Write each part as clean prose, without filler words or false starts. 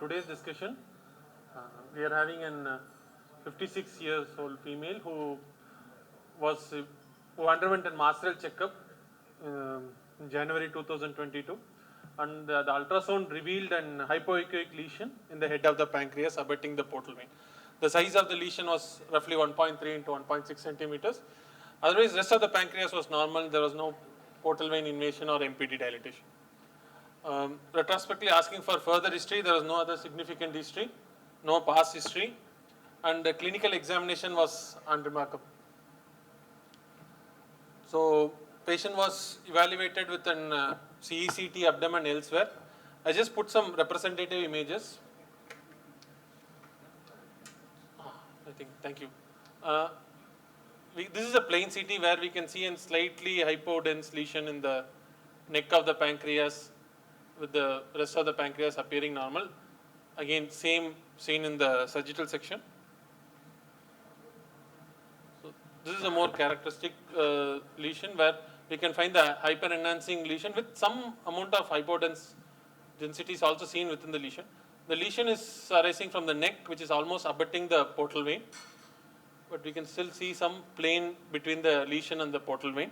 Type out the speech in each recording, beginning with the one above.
today's discussion. We are having an 56 years old female who underwent a mastoral checkup in January 2022, and the ultrasound revealed an hypoechoic lesion in the head of the pancreas abutting the portal vein. The size of the lesion was roughly 1.3 into 1.6 centimeters. Otherwise, rest of the pancreas was normal. There was no portal vein invasion or MPD dilatation. Retrospectively asking for further history, there was no other significant history, no past history, and the clinical examination was unremarkable. So, patient was evaluated with an CECT abdomen elsewhere. I just put some representative images. Thank you. This is a plain CT where we can see a slightly hypodense lesion in the neck of the pancreas, with the rest of the pancreas appearing normal. Again, same seen in the sagittal section. So this is a more characteristic lesion where we can find the hyper-enhancing lesion with some amount of hypodense density is also seen within the lesion. The lesion is arising from the neck, which is almost abutting the portal vein, but we can still see some plane between the lesion and the portal vein.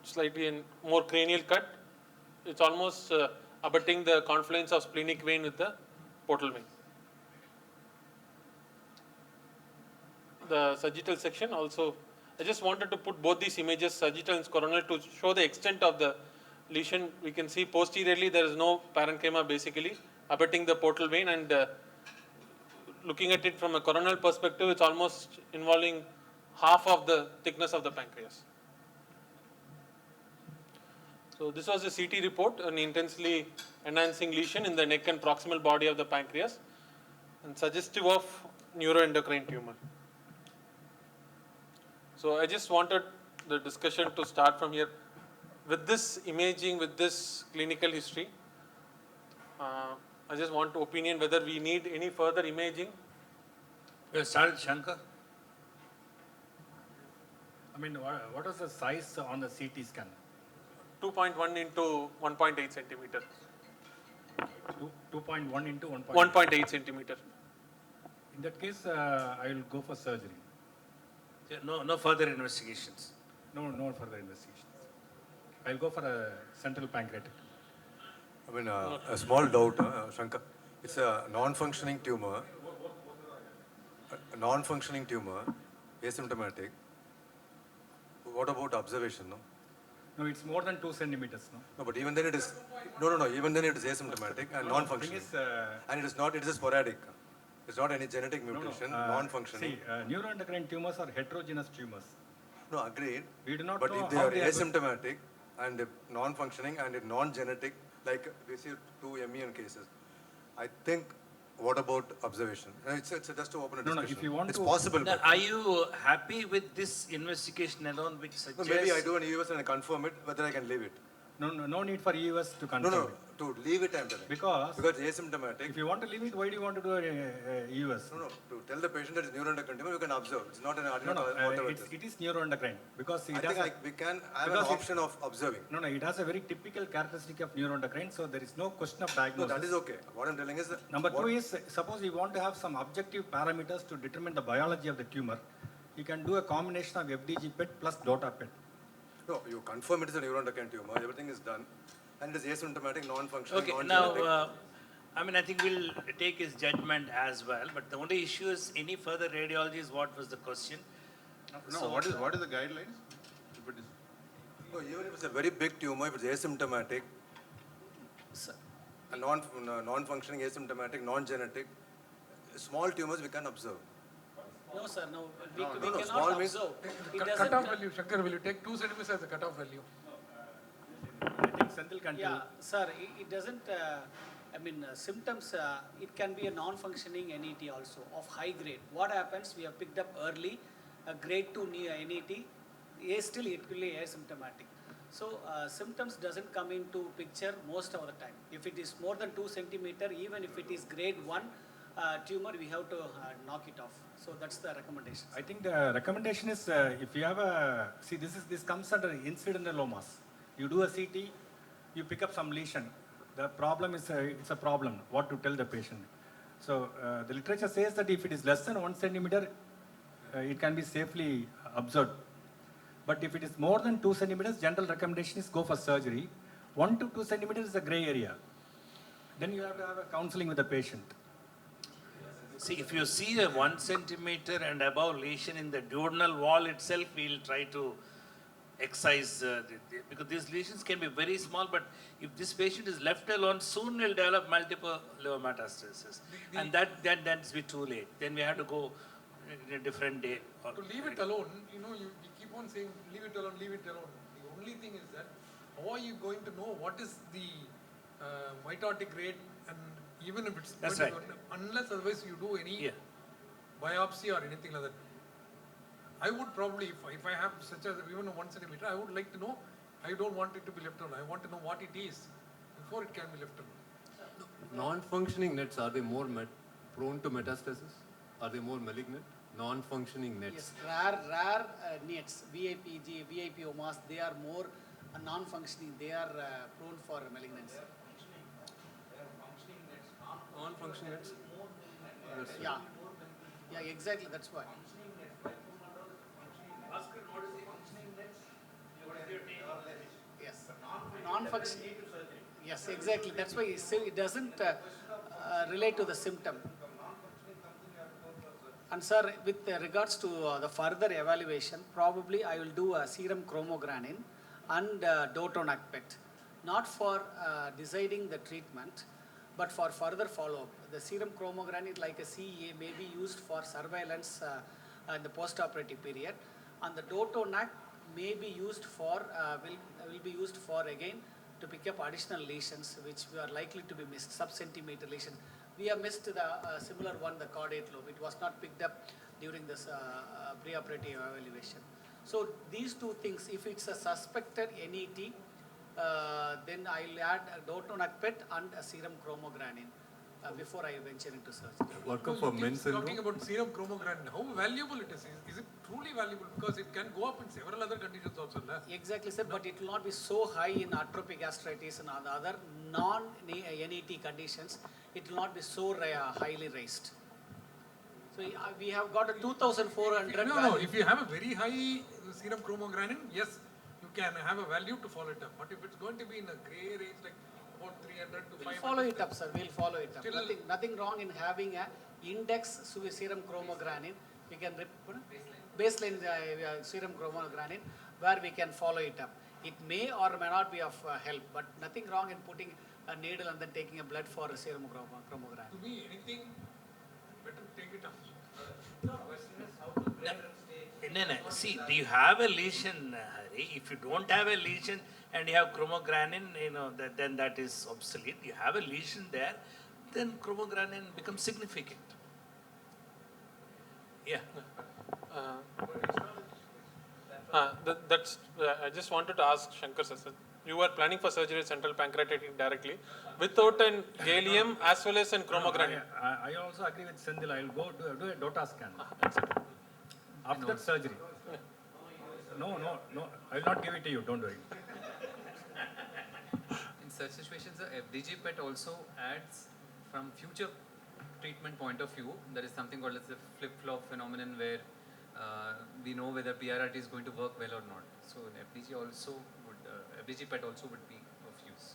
Slightly in more cranial cut, it's almost abutting the confluence of splenic vein with the portal vein. The sagittal section also, I just wanted to put both these images, sagittal and coronal, to show the extent of the lesion. We can see posteriorly there is no parenchyma basically abutting the portal vein, and looking at it from a coronal perspective, it's almost involving half of the thickness of the pancreas. So this was a CT report, an intensely enhancing lesion in the neck and proximal body of the pancreas, and suggestive of neuroendocrine tumor. So I just wanted the discussion to start from here. With this imaging, with this clinical history, I just want to opinion whether we need any further imaging. We started Shankar. I mean, what is the size on the CT scan? 2.1 into 1.8 centimeter. 2.1 into 1.8 centimeter. In that case, I will go for surgery. No further investigations. No further investigations. I will go for a central pancreatic. I mean, a small doubt, Shankar. It's a non-functioning tumor. A non-functioning tumor, asymptomatic. What about observation? No, it's more than 2 centimeters. No, but even then it is. No. Even then it is asymptomatic and non-functioning. And it is not. It is sporadic. It's not any genetic mutation. Non-functioning. See, neuroendocrine tumors are heterogeneous tumors. No, agreed. We do not but know if they how are they asymptomatic and non-functioning and non-genetic, like we see 2 MEN cases, I think. What about observation? It's just to open a discussion. No, if you want it's to, possible. Now, are you happy with this investigation alone, which suggests? No, maybe I do an EUS and I confirm it, whether I can leave it. No need for EUS to confirm No, it. to leave it I'm telling. Because asymptomatic. If you want to leave it, why do you want to do a EUS? No, to tell the patient that it's neuroendocrine tumor, you can observe. It's not an adenovirus. It is neuroendocrine because we can have an option of observing. No, it has a very typical characteristic of neuroendocrine, so there is no question of diagnosis. No, that is okay. What I'm telling is that Number 2 is, suppose you want to have some objective parameters to determine the biology of the tumor, you can do a combination of FDG PET plus DOTA PET. No, you confirm it is a neuroendocrine tumor, everything is done, and it is asymptomatic, non-functioning, Okay, non-genetic. now, I think we'll take his judgment as well, but the only issue is any further radiology is what was the question. No, what is the guidelines? If it is No, even if it's a very big tumor, if it's asymptomatic, a non-functioning, asymptomatic, non-genetic, small tumors we can observe. No, sir, we small cannot means observe. Cutoff value, Shankar, will you take 2 centimeters as a cutoff value? I think Senthil can Yeah, sir, it doesn't, symptoms, it can be a non-functioning NET also of high grade. What happens, we have picked up early, a grade 2 NET, still it will be asymptomatic. So symptoms doesn't come into picture most of the time. If it is more than 2 centimeter, even if it is grade 1 tumor, we have to knock it off. So that's the recommendation. I think the recommendation is if you have a, this comes under incidental lomas. You do a CT, you pick up some lesion. the problem is it's a problem. What to tell the patient? So the literature says that if it is less than 1 centimeter, it can be safely observed. But if it is more than 2 centimeters, general recommendation is go for surgery. 1 to 2 centimeters is a gray area. Then you have to have a counseling with the patient. See, if you see a 1 centimeter and above lesion in the duodenal wall itself, we'll try to excise because these lesions can be very small, but if this patient is left alone, soon he'll develop multiple liver metastases. And that's be too late. Then we have to go in a different day. To leave it alone, you keep on saying leave it alone, leave it alone. The only thing is that how are you going to know what is the mitotic rate, and even if it's That's going right. to, unless otherwise you do any Yeah. biopsy or anything like that. I would probably, if I have such as even a 1 centimeter, I would like to know. I don't want it to be left alone. I want to know what it is before it can be left alone. Non-functioning nets, are they more prone to metastasis? Are they more malignant? Non-functioning nets. Yes, rare nets, VIPG, VIP omas, they are more non-functioning. They are prone for malignancy. Non-functioning nets? Yeah, exactly. That's why. Yes, non-functioning. Yes, exactly. That's why it doesn't relate to the symptom. And sir, with regards to the further evaluation, probably I will do a serum chromogranin and dotonac PET, not for deciding the treatment, but for further follow-up. The serum chromogranin, like a CEA, may be used for surveillance in the post-operative period, and the dotonac may be used for will be used for again to pick up additional lesions which are likely to be missed, sub-centimeter lesion. We have missed the similar one, the caudate lobe. It was not picked up during this preoperative evaluation. So these two things, if it's a suspected NET, then I'll add a dotonac PET and a serum chromogranin before I venture into surgery. Workup for men's syndrome? Talking about serum chromogranin, how valuable it is? Is it truly valuable? Because it can go up in several other conditions also. Exactly, sir, but it will not be so high in atrophic gastritis and other non-NET conditions. It will not be so highly raised. So we have got a 2,400 No, if you have a very high serum chromogranin, yes, you can have a value to follow it up. But if it's going to be in a gray range, like about 300 to 500. We'll follow it up, sir. We'll follow it up. Still, Nothing wrong in having a index serum chromogranin. We can baseline serum chromogranin where we can follow it up. It may or may not be of help, but nothing wrong in putting a needle and then taking a blood for a serum chromogranin. To me, anything better take it up. No. See, do you have a lesion, Hari? If you don't have a lesion and you have chromogranin, then that is obsolete. You have a lesion there, then chromogranin becomes significant. Yeah. I just wanted to ask Shankar sir. You were planning for surgery at central pancreatic directly without an gallium as well as an chromogranin. I also agree with Sendil. I will go do a DOTA scan after surgery. No, I will not give it to you. Don't worry. In such situations, the FDG PET also adds from future treatment point of view. There is something called as the flip-flop phenomenon where we know whether PRRT is going to work well or not. So FDG also would, FDG PET also would be of use.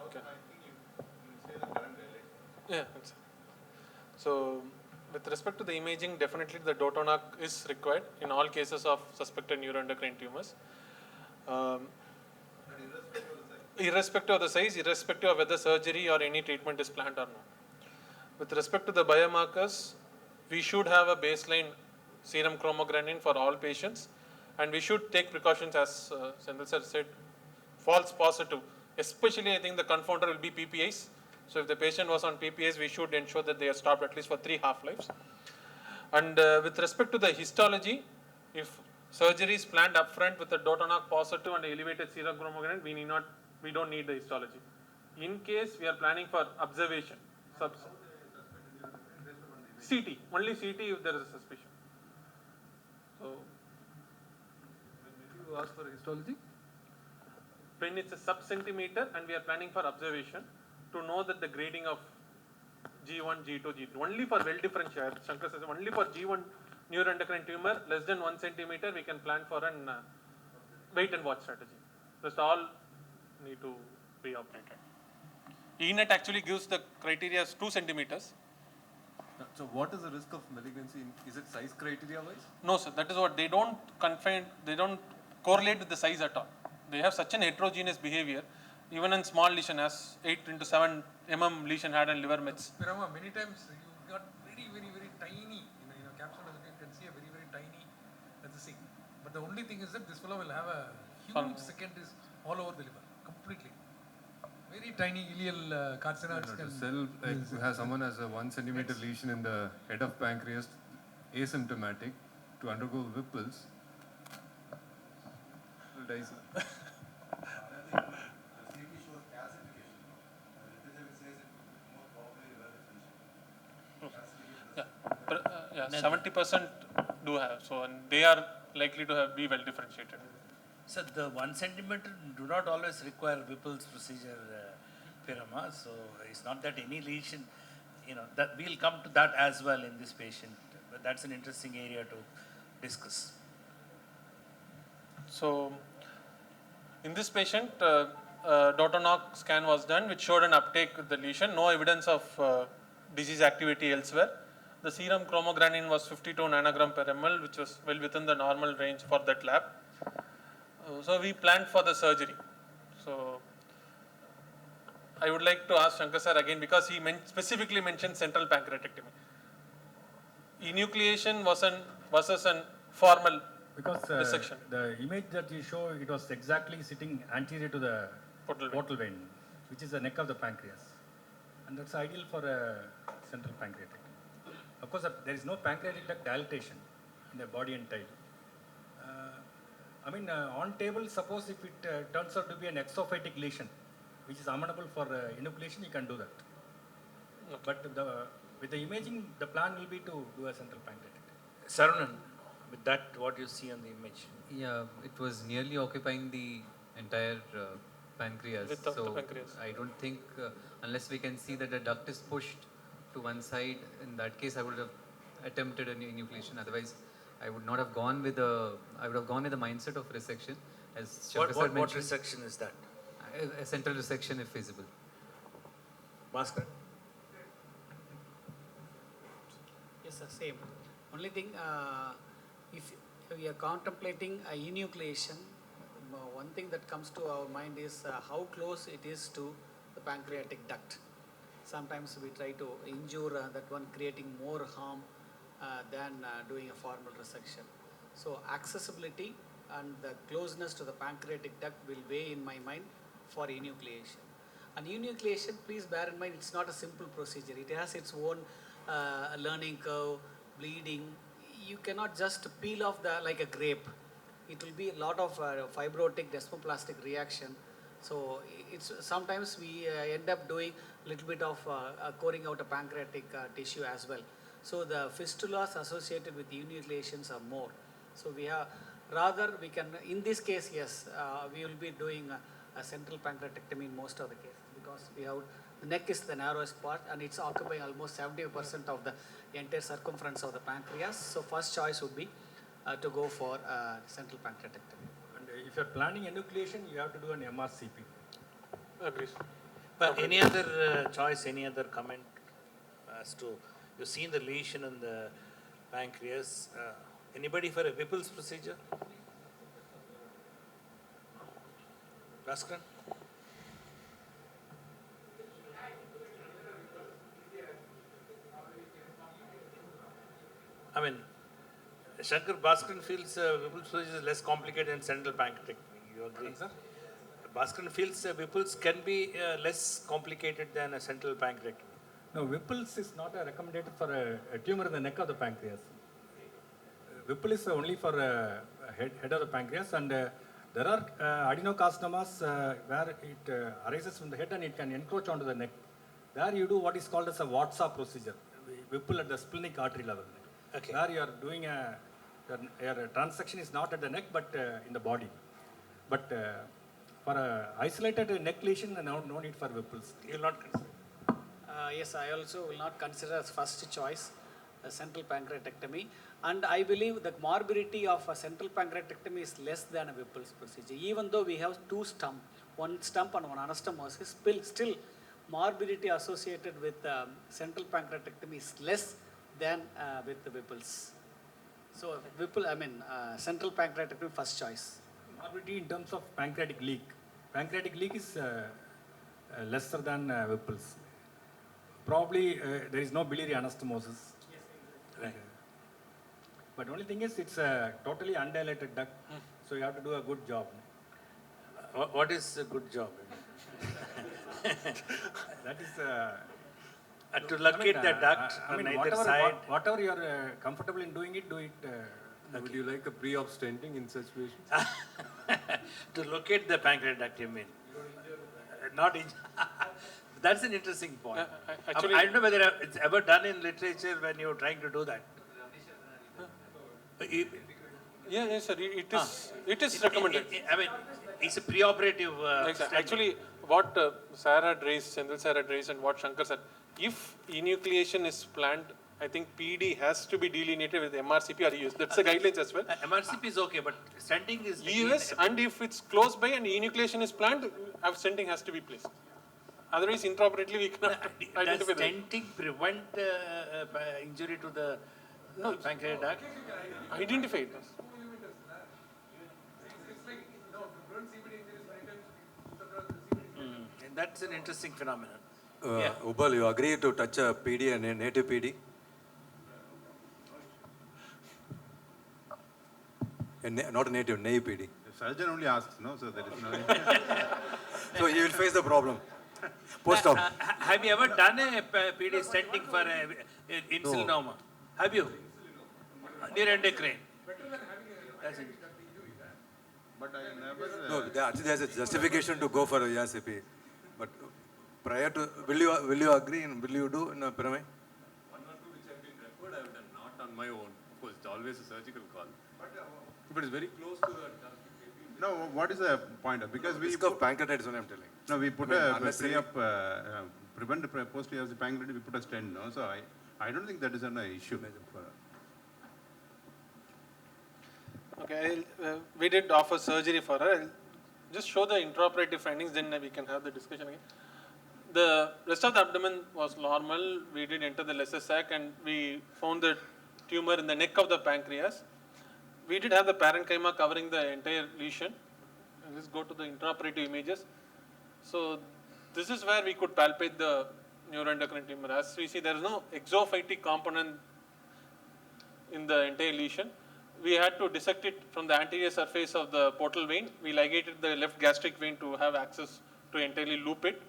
Okay. Yeah. So, with respect to the imaging, definitely the dotonac is required in all cases of suspected neuroendocrine tumors. Irrespective of the size, irrespective of whether surgery or any treatment is planned or not. With respect to the biomarkers, we should have a baseline serum chromogranin for all patients, and we should take precautions as Sendil sir said, false positive. Especially I think the confounder will be PPIs. So if the patient was on PPIs, we should ensure that they are stopped at least for 3 half-lives. And with respect to the histology, if surgery is planned upfront with a dotonac positive and elevated serum chromogranin, we don't need the histology. In case we are planning for observation, CT, only CT if there is a suspicion. So, when you ask for histology? When it's a sub-centimeter and we are planning for observation, to know that the grading of G1, G2, G3, only for well differentiated, Shankar says only for G1 neuroendocrine tumor less than 1 centimeter we can plan for an wait and watch strategy. Just all need to be operated. ENET actually gives the criteria as 2 centimeters. So what is the risk of malignancy? Is it size criteria wise? No sir, that is what they don't correlate with the size at all. They have such an heterogeneous behavior. Even in small lesion as 8 into 7 mm lesion had and liver mets. Pirama, many times you got very tiny, capsule, you can see a very tiny, that's the thing. But the only thing is that this fellow will have a huge secondary all over the liver, completely. Very tiny ileal carcinoids. To cell, like has someone has a 1 centimeter lesion in the head of pancreas, asymptomatic, to undergo Whipple's, will die. Yeah, 70% do have, so and they are likely to be well differentiated. So the 1 centimeter do not always require Whipple's procedure, Pirama. So it's not that any lesion, that we'll come to that as well in this patient. But that's an interesting area to discuss. So in this patient, Dotonoc scan was done, which showed an uptake with the lesion. No evidence of disease activity elsewhere. The serum chromogranin was 52 nanogram per ml, which was well within the normal range for that lab. So we planned for the surgery. So I would like to ask Shankar sir again, because he specifically mentioned central pancreatectomy. Enucleation versus an formal because dissection. The image that you show, it was exactly sitting anterior to the portal vein, which is the neck of the pancreas, and that's ideal for a central pancreatectomy. Of course, there is no pancreatic duct dilatation in the body and tail. On table, suppose if it turns out to be an exophytic lesion, which is amenable for enucleation, you can do that. Okay. But with the imaging, the plan will be to do a central pancreatectomy. Sarunan, with that, what you see on the image? Yeah, it was nearly occupying the entire pancreas. Width of so the pancreas. I don't think, unless we can see that the duct is pushed to one side, in that case I would have attempted an enucleation. Otherwise, I would not have gone with I would have gone with the mindset of resection. As Shankar sir mentioned, what resection is that? A central resection if feasible. Bhaskar? Yes, sir, same. Only thing, if we are contemplating a enucleation, one thing that comes to our mind is how close it is to the pancreatic duct. Sometimes we try to injure that one, creating more harm than doing a formal resection. So accessibility and the closeness to the pancreatic duct will weigh in my mind for enucleation. And enucleation, please bear in mind, it's not a simple procedure. It has its own learning curve, bleeding. You cannot just peel off like a grape. It will be a lot of fibrotic desmoplastic reaction. So sometimes we end up doing a little bit of coring out a pancreatic tissue as well. So the fistulas associated with enucleations are more. So we can, in this case, yes, we will be doing a central pancreatectomy in most of the cases, because the neck is the narrowest part and it's occupying almost 70% of the entire circumference of the pancreas. So first choice would be to go for central pancreatectomy. And if you are planning enucleation, you have to do an MRCP. Agrees. But any other choice, any other comment as to, you've seen the lesion in the pancreas. Anybody for a Whipple's procedure? Bhaskar? Shankar, Bhaskar feels Whipple's procedure is less complicated than central pancreatectomy. You agree? Sir? Bhaskar feels Whipple's can be less complicated than a central pancreatectomy. No, Whipple's is not recommended for a tumor in the neck of the pancreas. Whipple is only for head of the pancreas, and there are adenocarcinomas where it arises from the head and it can encroach onto the neck. There you do what is called as a Watsa procedure, Whipple at the splenic artery level. Okay. Where you are doing your transection is not at the neck but in the body. But For a isolated neck lesion, no need for Whipples. You will not consider. Yes, I also will not consider as first choice central pancreatectomy, and I believe the morbidity of a central pancreatectomy is less than a Whipple's procedure. Even though we have two stump, one stump and one anastomosis, still morbidity associated with central pancreatectomy is less than with the Whipple's. So central pancreatectomy first choice. Morbidity in terms of pancreatic leak. Pancreatic leak is lesser than Whipple's. Probably there is no biliary anastomosis. Right. But only thing is it's a totally undilated duct, so you have to do a good job. What is a good job? That is To locate the duct on either side. Whatever you are comfortable in doing it, do it. Would you like a pre-op stenting in such patients? To locate the pancreatic duct, you mean? Not injured. That's an interesting point. Actually, I don't know whether it's ever done in literature when you're trying to do that. yes, sir. It is recommended. I mean, it's a preoperative. Exactly. Actually, what Sarah had raised, Sendil Sarah had raised, and what Shankar said, if enucleation is planned, I think PD has to be delineated with MRCP or EUS. That's the guidelines as well. MRCP is okay, but stenting is. EUS, and if it's close by and enucleation is planned, stenting has to be placed. Otherwise, intraoperatively we cannot Does identify that. stenting prevent injury to the pancreatic duct? Identified. That's an interesting phenomenon. Ubal, you agree to touch a PD and a native PD? Not a native, naive PD. The surgeon only asks, no? So there is no. So he will face the problem. Post-op. Have you ever done a PD stenting for insulinoma? Have you? Neuroendocrine. That's it. But I never. No, actually there's a justification to go for a ERCP. But prior to, will you agree and will you do in a pyramid? One or two which have been referred, I have done, not on my own. Of course, it's always a surgical call. If it is very close to the No, what is the point? Because we Risk of pancreatitis, only I'm telling. no, we put I mean, a unnecessary- pre-op, prevent the post-op pancreatitis, we put a stent, no? So I don't think that is an issue. Okay, we did offer surgery for her. I'll just show the intraoperative findings, then we can have the discussion again. The rest of the abdomen was normal. We did enter the lesser sac and we found the tumor in the neck of the pancreas. We did have the parenchyma covering the entire lesion. Let's go to the intraoperative images. So this is where we could palpate the neuroendocrine tumor. As we see, there is no exophytic component in the entire lesion. We had to dissect it from the anterior surface of the portal vein. We ligated the left gastric vein to have access to entirely loop it.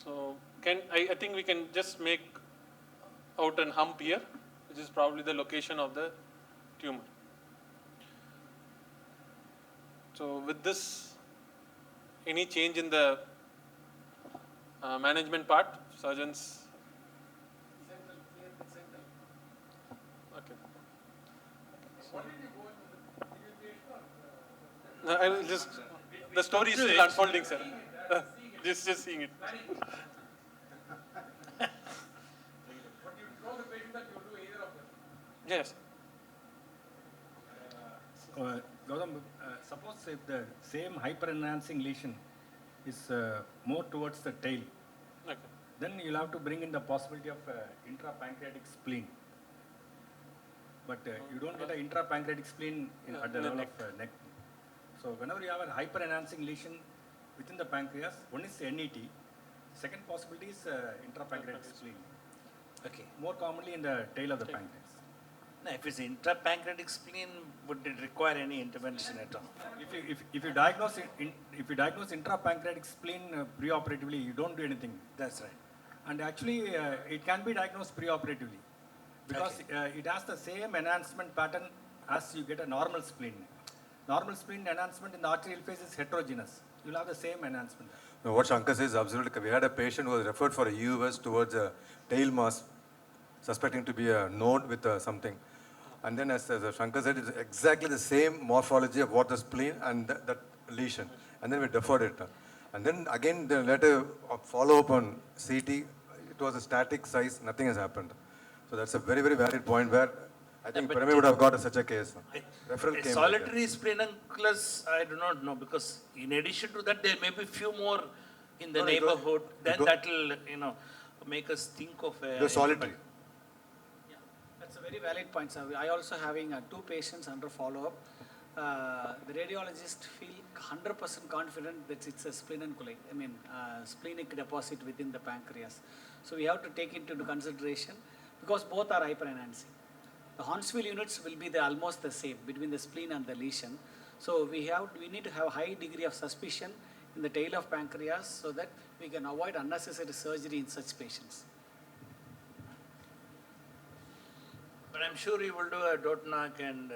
So I think we can just make out an hump here, which is probably the location of the tumor. So with this, any change in the management part, surgeons? Okay. No, I will just, the story is still unfolding, sir. Just seeing it. Yes. Gautham, suppose if the same hyper-enhancing lesion is more towards the tail, Okay. then you'll have to bring in the possibility of intrapancreatic spleen. But you don't get an intrapancreatic spleen at the level of neck. So whenever you have a hyper-enhancing lesion within the pancreas, one is NET, second possibility is intrapancreatic spleen. Okay. More commonly in the tail of the pancreas. Now, if it's intrapancreatic spleen, would it require any intervention at all? If you diagnose intrapancreatic spleen preoperatively, you don't do anything. That's right. And actually, it can be diagnosed preoperatively because it has the same enhancement pattern as you get a normal spleen. Normal spleen enhancement in the arterial phase is heterogeneous. You'll have the same enhancement. No, what Shankar says is absolutely correct. We had a patient who was referred for a UVS towards a tail mass, suspecting to be a node with something. And then as Shankar said, it's exactly the same morphology of what the spleen and that lesion, and then we deferred it. And then again, the later follow up on CT, it was a static size, nothing has happened. So that's a very, very valid point where I think but Pyramid would have got such a case. Referral A came solitary splenomegaly, I do not know, because in addition to that, there may be few more in the No, neighborhood. Then go- that will, make us think of a. The solitary. Yeah, that's a very valid point, sir. I also having two patients under follow-up. The radiologist feel 100% confident that it's a splenomegaly, splenic deposit within the pancreas. So we have to take into consideration because both are hyperenhancing. The Hornswell units will be almost the same between the spleen and the lesion. So we need to have high degree of suspicion in the tail of pancreas so that we can avoid unnecessary surgery in such patients. But I'm sure you will do a Dotnak and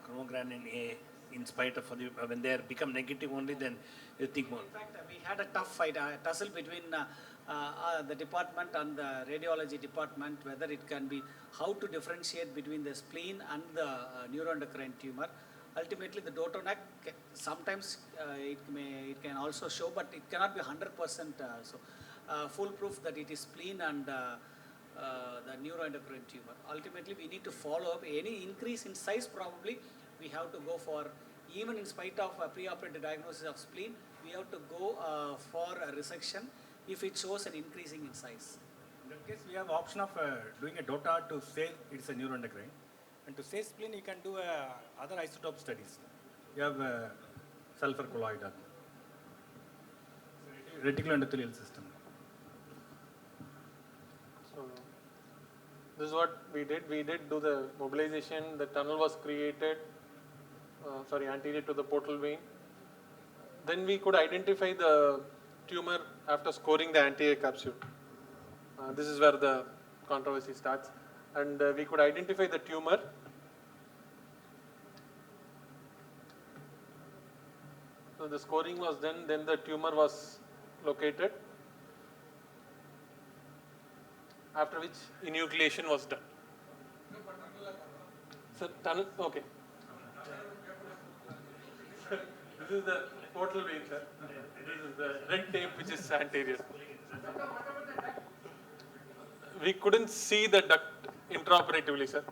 chromogranin A in spite of when they become negative only, then you think more. In fact, we had a tough fight, a tussle between the department and the radiology department, whether it can be how to differentiate between the spleen and the neuroendocrine tumor. Ultimately, the Dotnak sometimes it can also show, but it cannot be 100% foolproof that it is spleen and the neuroendocrine tumor. Ultimately, we need to follow up. Any increase in size, probably we have to go for, even in spite of a preoperative diagnosis of spleen, we have to go for a resection if it shows an increasing in size. In that case, we have option of doing a DOTA to say it's a neuroendocrine. And to say spleen, you can do other isotope studies. You have sulfur colloidal, reticuloendothelial system. So this is what we did. We did do the mobilization. The tunnel was created, anterior to the portal vein. Then we could identify the tumor after scoring the anterior capsule. This is where the controversy starts. And we could identify the tumor. So the scoring was done, then the tumor was located, after which enucleation was done. So tunnel, okay. This is the portal vein, sir. This is the red tape which is anterior. We couldn't see the duct intraoperatively, sir.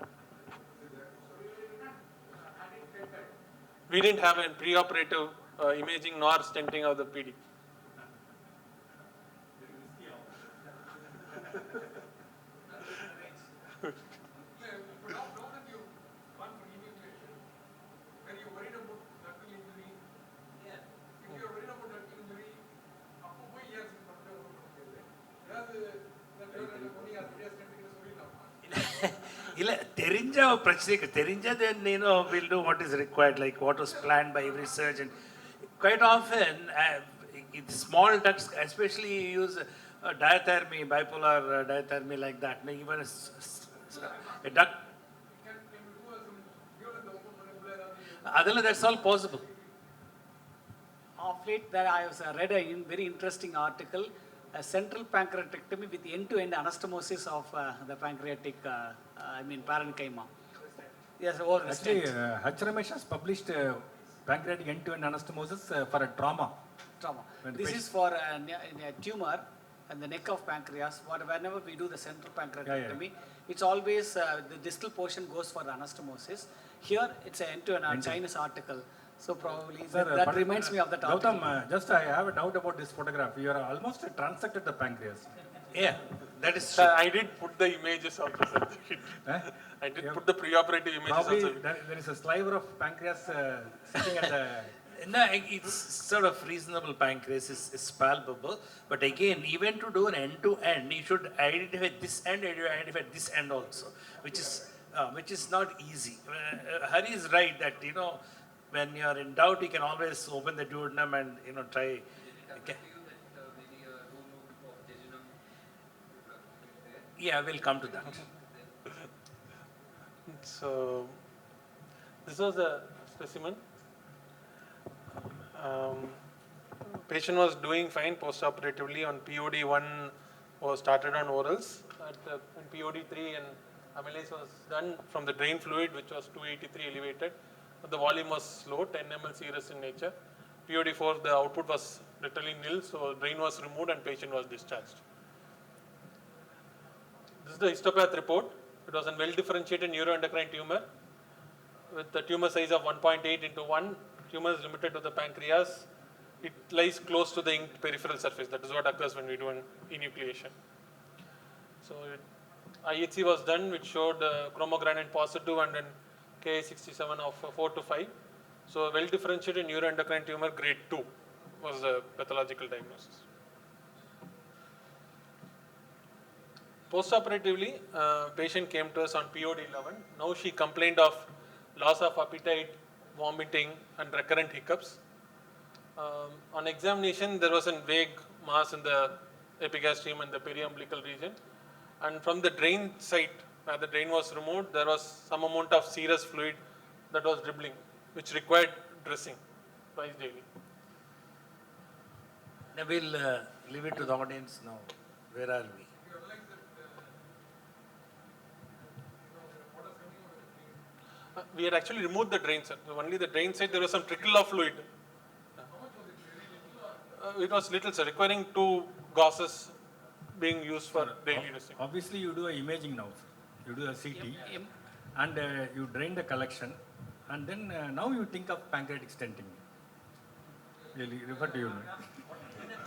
We didn't have a preoperative imaging nor stenting of the PD. தெரிஞ்ச பிரச்சனைக்கு தெரிஞ்ச then we'll do what is required, like what was planned by every surgeon. Quite often small ducts, especially you use diathermy, bipolar diathermy like that, even a duct, that's all possible. Of late, that I have read a very interesting article, a central pancreatectomy with end-to-end anastomosis of the pancreatic, parenchyma. Yes, or Actually, H. Ramesh has published pancreatic end-to-end anastomosis for a trauma. This is for a tumor and the neck of pancreas. Whenever we do the central pancreatectomy, it's always the distal portion goes for the anastomosis. Here, it's an end-to-end Chinese article. So probably Sir, that reminds me of that article. Gautham, just I have a doubt about this photograph. You are almost transected the pancreas. Yeah, that is Sir, I did put the images also, sir. I did put the preoperative images Probably also. there is a sliver of pancreas sitting at the... No, it's sort of reasonable pancreas is palpable, but again, even to do an end-to-end, you should identify this end and you identify this end also, which is not easy. Hari is right that, when you are in doubt, you can always open the duodenum and, try. Okay. Yeah, we'll come to that. So this was the specimen. Patient was doing fine post-operatively. On POD1 was started on orals. In POD3 and amylase was done from the drain fluid, which was 283 elevated. The volume was low, 10 ml serous in nature. POD4, the output was literally nil, so drain was removed and patient was discharged. This is the histopath report. It was a well-differentiated neuroendocrine tumor with the tumor size of 1.8 into 1. Tumor is limited to the pancreas. It lies close to the inked peripheral surface. That is what occurs when we do an enucleation. So IHC was done, which showed chromogranin positive and then Ki67 of 4 to 5. So well-differentiated neuroendocrine tumor grade 2 was the pathological diagnosis. Post-operatively, patient came to us on POD11. Now she complained of loss of appetite, vomiting and recurrent hiccups. On examination, there was a vague mass in the epigastrium and the periumbilical region. And from the drain site, where the drain was removed, there was some amount of serous fluid that was dribbling, which required dressing twice daily. Now we'll leave it to the audience now. Where are we? We had actually removed the drain side. Only the drain side, there was some trickle of fluid. It was little, sir, requiring 2 gauzes being used for daily dressing. Obviously, you do a imaging now, sir. You do a CT, and you drain the collection, and then now you think of pancreatic stenting. Really, refer to you.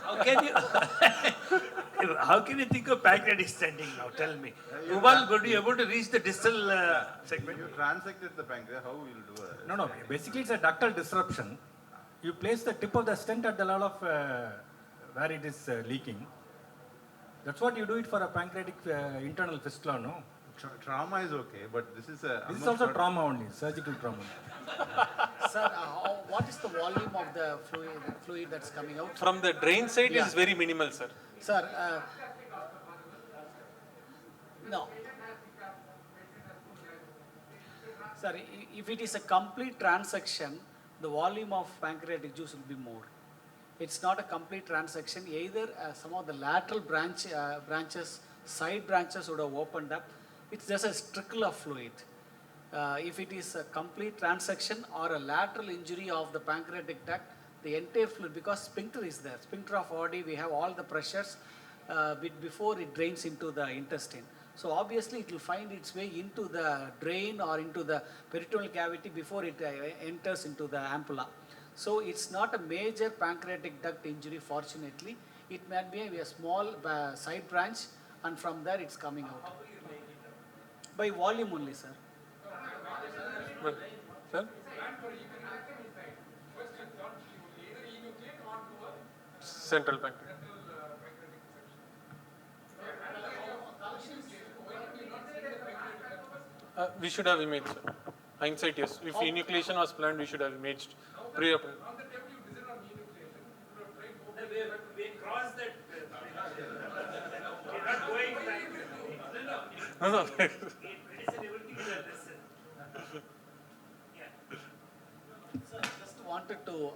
How can you how can you think of pancreatic stenting now? Tell me. Ubal, were you able to reach the distal segment? You transected the pancreas, how will you do it? No. Basically, it's a ductal disruption. You place the tip of the stent at the level of where it is leaking. That's what you do it for a pancreatic internal fistula, no? Trauma is okay, but this is a... This is also trauma only, surgical trauma. Sir, what is the volume of the fluid that's coming out? From the drain side, it is very minimal, sir. Sir, no. Sir, if it is a complete transection, the volume of pancreatic juice will be more. It's not a complete transection. Either some of the lateral branches, side branches would have opened up. It's just a trickle of fluid. If it is a complete transection or a lateral injury of the pancreatic duct, the entire fluid, because sphincter is there, sphincter of body, we have all the pressures before it drains into the intestine. So obviously it will find its way into the drain or into the peritoneal cavity before it enters into the ampulla. So it's not a major pancreatic duct injury, fortunately. It may be a small side branch, and from there it's coming out. By volume only, sir. Well, sir? Central pancreas. We should have imaged, sir. Hindsight, yes. If enucleation was planned, we should have imaged pre-operative. We crossed that. We're not going back. No. Sir, just wanted to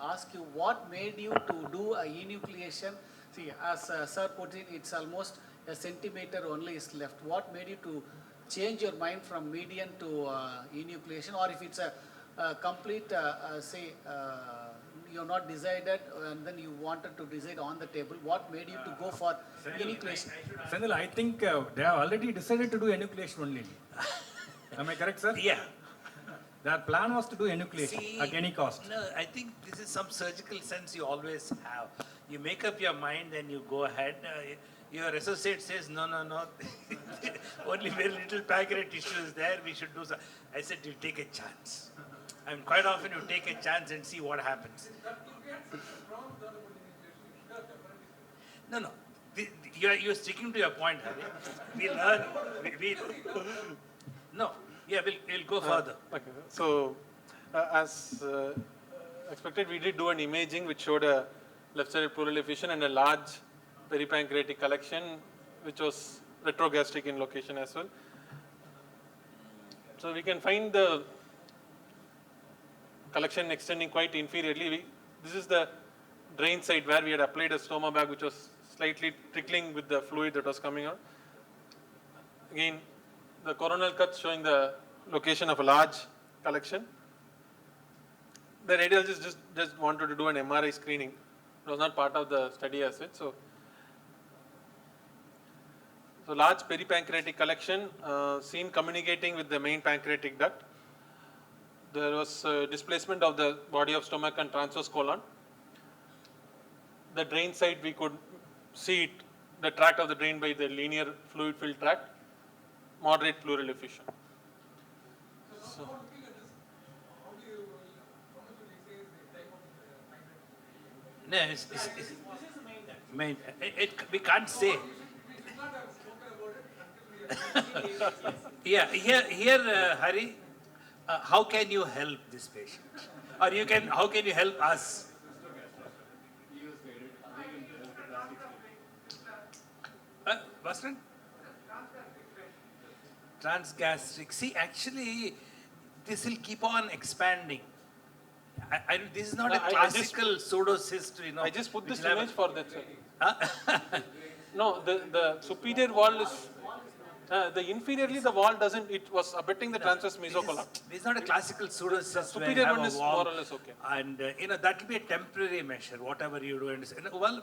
ask you, what made you to do a enucleation? See, as sir put it, it's almost a centimeter only is left. What made you to change your mind from median to enucleation, or if it's a complete, you have not decided and then you wanted to decide on the table, what made you to go for enucleation? Senthil, I think they have already decided to do enucleation only. Am I correct, sir? Yeah. Their plan was to do enucleation at any cost. No, I think this is some surgical sense you always have. You make up your mind and you go ahead. Your associate says, no. Only very little pancreatic tissue is there, we should do so. I said, you take a chance. And quite often you take a chance and see what happens. No. You're sticking to your point, Hari. We learn. No. Yeah, we'll go further. Okay. So, as expected, we did do an imaging which showed a left-sided pleural effusion and a large peripancreatic collection, which was retrogastric in location as well. So we can find the collection extending quite inferiorly. This is the drain side where we had applied a stoma bag which was slightly trickling with the fluid that was coming out. Again, the coronal cuts showing the location of a large collection. The radiologist just wanted to do an MRI screening. It was not part of the study as such. So large peripancreatic collection seen communicating with the main pancreatic duct. There was displacement of the body of stomach and transverse colon. The drain side we could see it, the tract of the drain by the linear fluid filled tract, moderate pleural effusion. So, no, we can't say. Yeah, here, Hari, how can you help this patient? Or how can you help us? Basran? Transgastric. See, actually, this will keep on expanding. This is not a classical pseudocyst, you know. I just put this image for that, sir. No, the superior wall is, the inferiorly the wall doesn't, it was abetting the transverse mesocolon. This is not a classical pseudocyst. Superior one is more or less okay. And, that will be a temporary measure, whatever you do. And, well,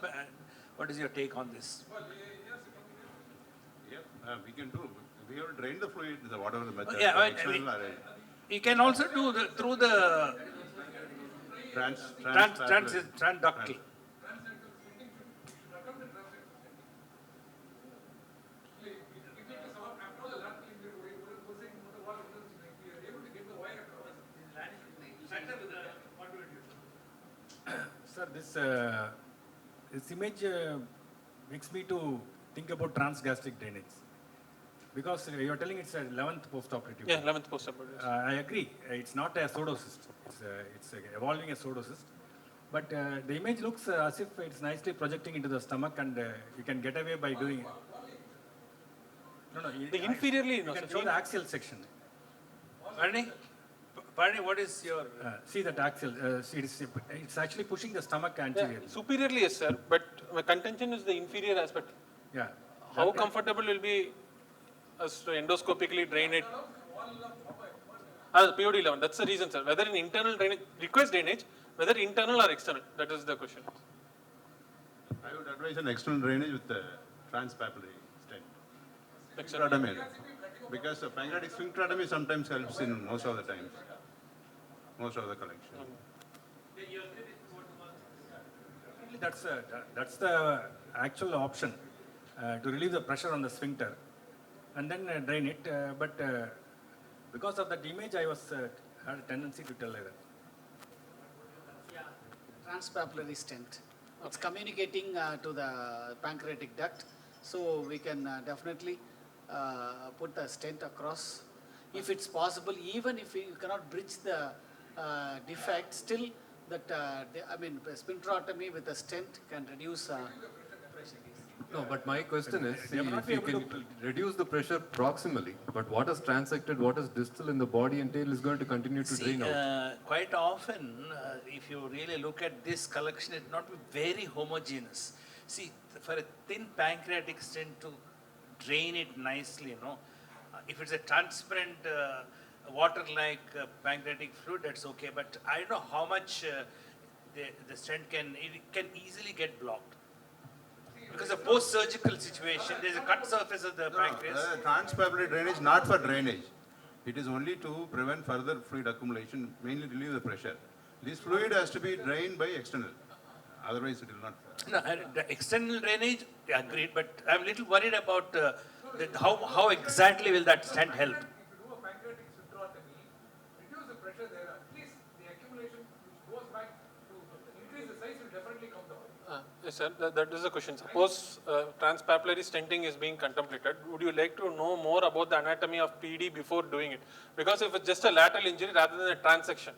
what is your take on this? Yeah, we can do. We have to drain the fluid, whatever the method. Yeah, you can also do through the transductal. Sir, this image makes me to think about transgastric drainage. Because you are telling it's a 11th post-operative. Yeah, 11th post-operative. I agree. It's not a pseudocyst. It's evolving a pseudocyst. But the image looks as if it's nicely projecting into the stomach, and you can get away by doing it. No, the inferiorly, you can show the axial section. Pardon, what is your... see that axial, it's actually pushing the stomach anteriorly. Yeah, superiorly, yes, sir. But my contention is the inferior aspect. Yeah. How comfortable will be us to endoscopically drain it? POD11, that's the reason, sir. Whether in internal drainage, request drainage, whether internal or external, that is the question. I would advise an external drainage with the transpapillary stent. External. Because the pancreatic sphincterotomy sometimes helps in most of the times, most of the collection. That's the actual option to relieve the pressure on the sphincter and then drain it. But because of that image, I had a tendency to tell like that. Yeah, transpapillary stent. It's communicating to the pancreatic duct, so we can definitely put the stent across. If it's possible, even if you cannot bridge the defect, still that sphincterotomy with a stent can reduce pressure. No, but my question is, see, if you can reduce the pressure proximally, but what is transected, what is distal in the body and tail is going to continue to drain out. Quite often, if you really look at this collection, it not be very homogeneous. See, for a thin pancreatic stent to drain it nicely, if it's a transparent water-like pancreatic fluid, that's okay. But I don't know how much the stent can easily get blocked. Because of post-surgical situation, there's a cut surface of the pancreas. Transpapillary drainage not for drainage. It is only to prevent further fluid accumulation, mainly relieve the pressure. This fluid has to be drained by external. Otherwise, it will not. No, the external drainage, agreed, but I'm a little worried about how exactly will that stent help? If you do a pancreatic sphincterotomy, reduce the pressure there, at least the accumulation which goes back to increase the size will definitely come down. Yes, sir, that is the question. Suppose transpapillary stenting is being contemplated, would you like to know more about the anatomy of PD before doing it? Because if it's just a lateral injury rather than a transection.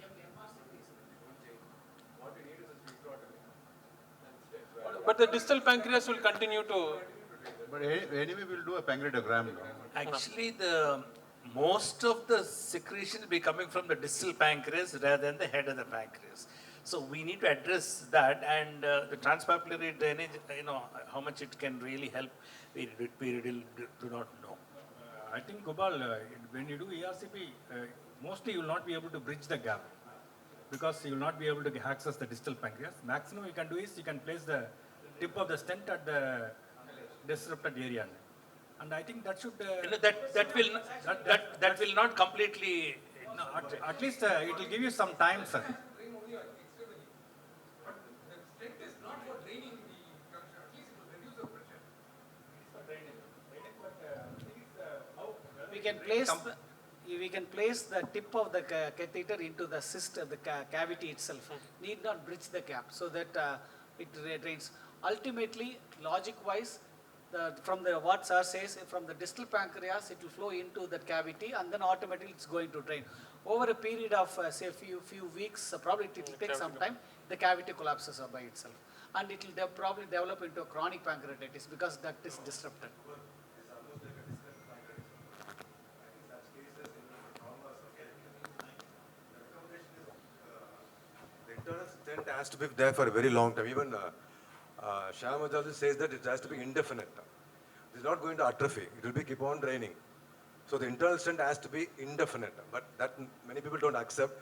But the distal pancreas will continue to... But anyway, we'll do a pancreatogram. Actually, most of the secretion will be coming from the distal pancreas rather than the head of the pancreas. So we need to address that, and the transpapillary drainage, how much it can really help, we really do not know. I think, Ubal, when you do ERCP, mostly you will not be able to bridge the gap. because you will not be able to access the distal pancreas. Maximum you can do is you can place the tip of the stent at the disrupted area. And I think that should... that will not completely... No, at least it will give you some time, sir. Drain only externally. But the stent is not for draining the calcium. At least it will reduce the pressure. We can place the tip of the catheter into the cyst, the cavity itself. Need not bridge the gap so that it drains. Ultimately, logic-wise, from the what sir says, from the distal pancreas, it will flow into that cavity, and then automatically it's going to drain. Over a period of say few weeks, probably it will take some time. The cavity collapses by itself, and it will probably develop into a chronic pancreatitis because that is disrupted. The internal stent has to be there for a very long time. Even Shyam says that it has to be indefinite. It is not going to atrophy. It will be keep on draining. So the internal stent has to be indefinite. But that many people don't accept.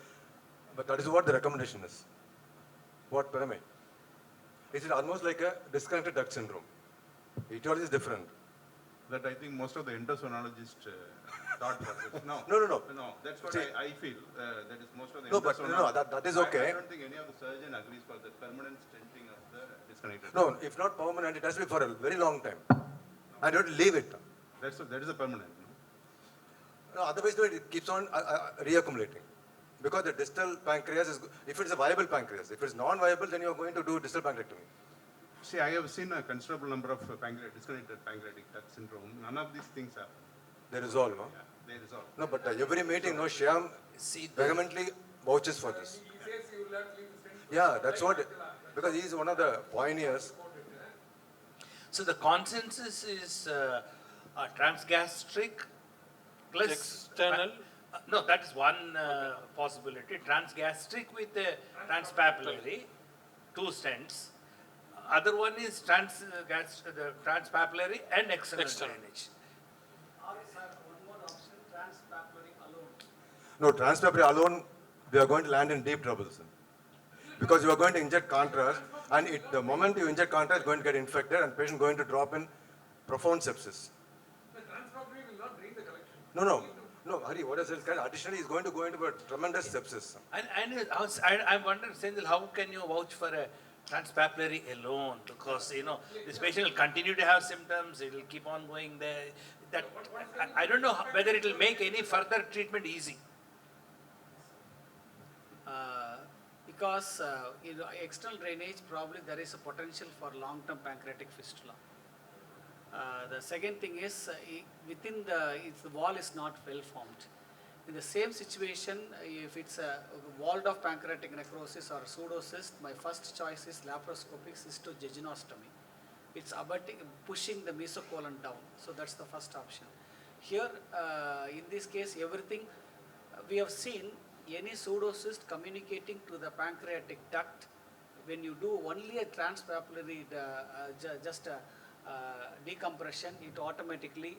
But that is what the recommendation is. What pyramid? It is almost like a disconnected duct syndrome. Etiology is different. That I think most of the endocrinologists thought process. No, No. that's what See, I feel. That is most of the No, but endocrinologists. that is okay. I don't think any of the surgeon agrees for the permanent stenting of the disconnected. No, if not permanent, it has to be for a very long time. And you have to leave it. That is a permanent. No? No, otherwise it keeps on reaccumulating. Because the distal pancreas is, if it is a viable pancreas, if it is non-viable, then you are going to do distal pancreectomy. See, I have seen a considerable number of disconnected pancreatic duct syndrome. None of these things happen. They resolve, no? Yeah, they resolve. No, but every meeting, no, Shyam vehemently vouches for this. He says you will have to leave the stent. Yeah, that's what, because he is one of the pioneers. So the consensus is transgastric plus... External. No, that is one possibility. Transgastric with a transpapillary, 2 stents. Other one is the transpapillary and external drainage. Or one more option, transpapillary alone. No, transpapillary alone, we are going to land in deep trouble, sir. Because you are going to inject contrast, and the moment you inject contrast, it's going to get infected, and patient going to drop in profound sepsis. The transpapillary will not drain the collection. No, Hari, what is it? Additionally, he's going to go into a tremendous sepsis. And I wonder, Senthil, how can you vouch for a transpapillary alone? Because, this patient will continue to have symptoms, it will keep on going there. I don't know whether it will make any further treatment easy. Because external drainage, probably there is a potential for long-term pancreatic fistula. The second thing is within the wall is not well formed. In the same situation, if it's a walled-off pancreatic necrosis or pseudocyst, my first choice is laparoscopic cystogeginostomy. It's pushing the mesocolon down. So that's the first option. Here, in this case, everything we have seen, any pseudocyst communicating to the pancreatic duct, when you do only a transpapillary decompression, it automatically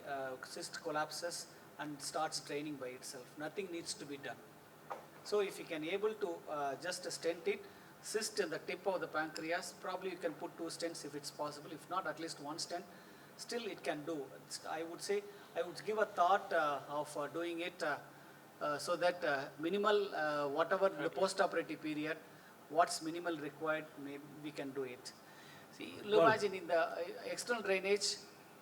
cyst collapses and starts draining by itself. Nothing needs to be done. So if you can able to just stent it, cyst in the tip of the pancreas, probably you can put 2 stents if it's possible. If not, at least 1 stent. Still it can do. I would give a thought of doing it so that minimal, whatever the post-operative period, what's minimal required, maybe we can do it. See, imagine in the external drainage,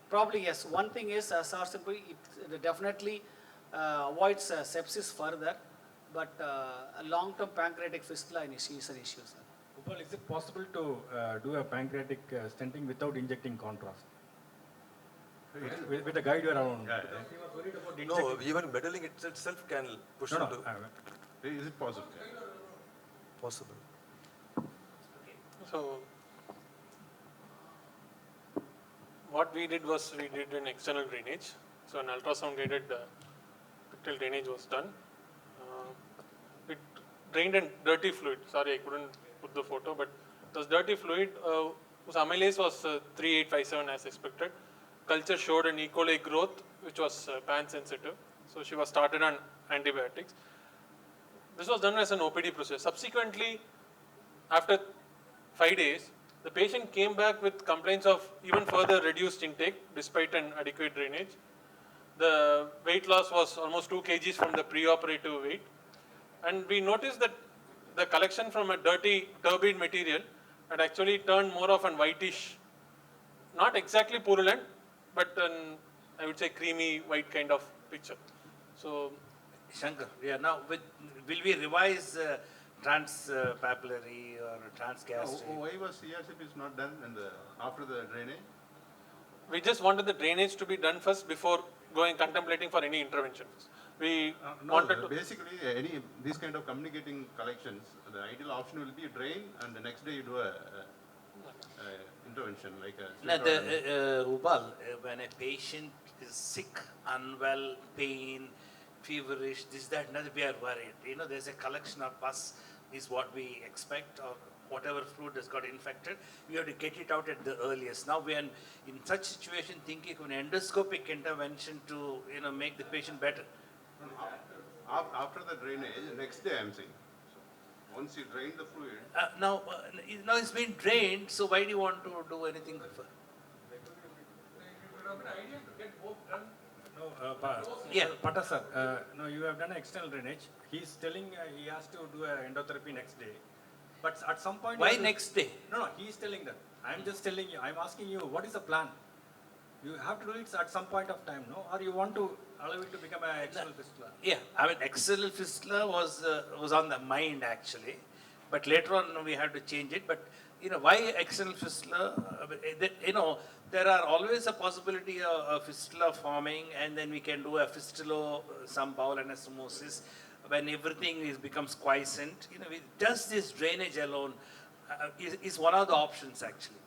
probably yes, one thing is it definitely avoids sepsis further, but a long-term pancreatic fistula is an issue, sir. Ubal, is it possible to do a pancreatic stenting without injecting contrast? With the guide around. Yeah. He was worried about No, even meddling itself can push No, into... Is it possible? Possible. So, what we did was we did an external drainage. So, an ultrasound guided pictorial drainage was done. It drained in dirty fluid. Sorry, I couldn't put the photo, but it was dirty fluid. Whose amylase was 3857 as expected. Culture showed an E. coli growth, which was pan sensitive. So, she was started on antibiotics. This was done as an OPD procedure. Subsequently, after 5 days, the patient came back with complaints of even further reduced intake despite an adequate drainage. The weight loss was almost 2 kgs from the preoperative weight. And we noticed that the collection from a dirty turbid material had actually turned more of an whitish, not exactly purulent, but I would say creamy white kind of picture. So Shankar, will we revise transpapillary or transgastric? Why was CRCP is not done after the drainage? we just wanted the drainage to be done first before contemplating for any intervention. We wanted to. Basically, these kind of communicating collections, the ideal option will be drain, and the next day you do a intervention like a. Ubal, when a patient is sick, unwell, pain, feverish, this, that, another, we are worried. There's a collection of pus is what we expect, or whatever fluid has got infected, we have to get it out at the earliest. Now we are in such situation thinking of an endoscopic intervention to make the patient better. After the drainage, next day I am saying. Once you drain the fluid. Now it's been drained, so why do you want to do anything before? Yeah, Patta sir, no, you have done external drainage. He's telling he has to do a endotherapy next day. But at some point... Why next day? No, he's telling that. I'm just telling you, I'm asking you, what is the plan? You have to do it at some point of time, no? Or you want to allow it to become an external fistula? Yeah, external fistula was on the mind actually. But later on we had to change it. But, why external fistula? There are always a possibility of fistula forming, and then we can do a fistula, some bowel anastomosis. When everything becomes quiescent, just this drainage alone is one of the options actually.